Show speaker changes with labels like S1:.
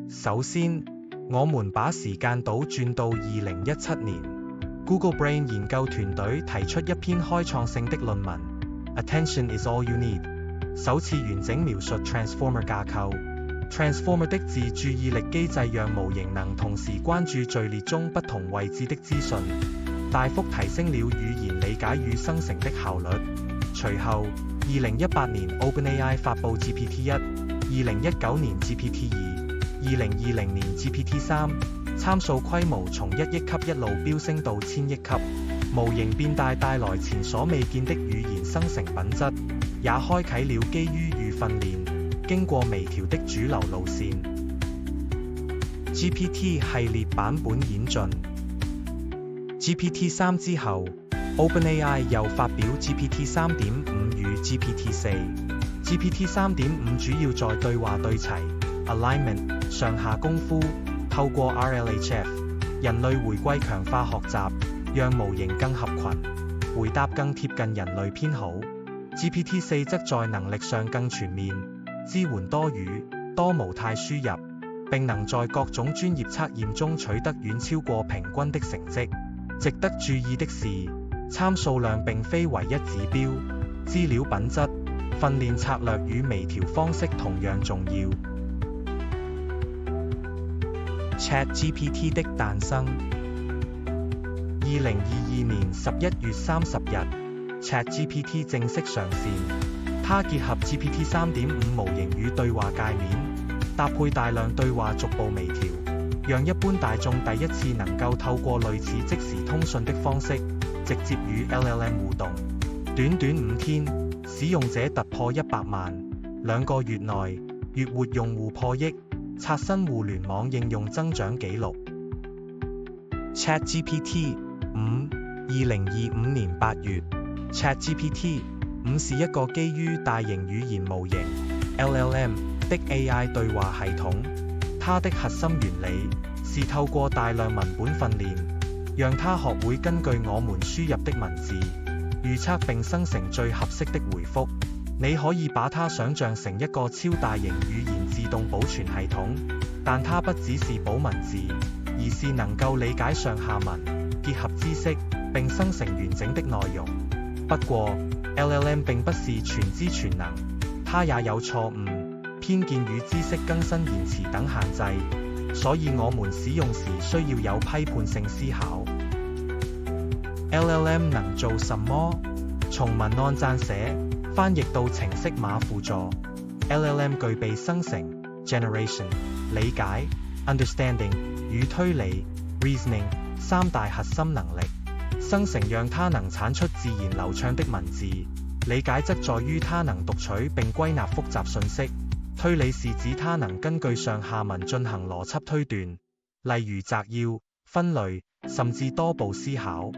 S1: 首先，我們把時間倒轉到2017年，Google Brain 研究團隊提出一篇開創性的論文 ，Attention is all you need， 首次完整描述 Transformer 架構。Transformer 的自注意力機制讓模型能同時關注序列中不同位置的資訊，大幅提升了語言理解與生成的效率。隨後，2018年 OpenAI 發布 GPT-1，2019年 GPT-2，2020年 GPT-3， 參數規模從1億級一路飆升到1000億級，模型變大帶來前所未見的語言生成品質，也開啟了基於預訓練、經過微調的主流路線。GPT 系列版本演進 GPT-3 之後，OpenAI 又發表 GPT 3.5 與 GPT 4。GPT 3.5 主要在對話對齊 alignment 上下功夫，透過 RLHF 人類回歸強化學習，讓模型更合群，回答更貼近人類偏好。GPT 4則在能力上更全面，支援多語、多模態輸入，並能在各種專業測驗中取得遠超過平均的成績。值得注意的是，參數量並非唯一指標，資料品質、訓練策略與微調方式同樣重要。ChatGPT 的誕生。2022年11月30日 ，ChatGPT 正式上線。它結合 GPT 3.5 模型與對話界面，搭配大量對話逐步微調，讓一般大眾第一次能夠透過類似即時通訊的方式，直接與 LLM 互動。短短5天，使用者突破100萬，2個月內，月活用戶破億，刷新互聯網應用增長紀錄。ChatGPT 5 2025年8月 ，ChatGPT 5是一個基於大型語言模型 LLM 的 AI 對話系統。它的核心原理是透過大量文本訓練，讓它學會根據我們輸入的文字，預測並生成最合適的回覆。你可以把它想象成一個超大型語言自動保存系統，但它不只是保文字，而是能夠理解上下文，結合知識，並生成完整的內容。不過，LLM 並不是全知全能，它也有錯誤、偏見與知識更新延遲等限制，所以我們使用時需要有批判性思考。LLM 能做什麼？從文案撰寫、翻譯到程式碼輔助 ，LLM 具備生成 （generation）、理解 （understanding） 與推理 （reasoning） 三大核心能力。生成讓它能產出自然流暢的文字，理解則在於它能讀取並歸納複雜信息，推理是指它能根據上下文進行邏輯推斷，例如摘要、分類，甚至多步思考。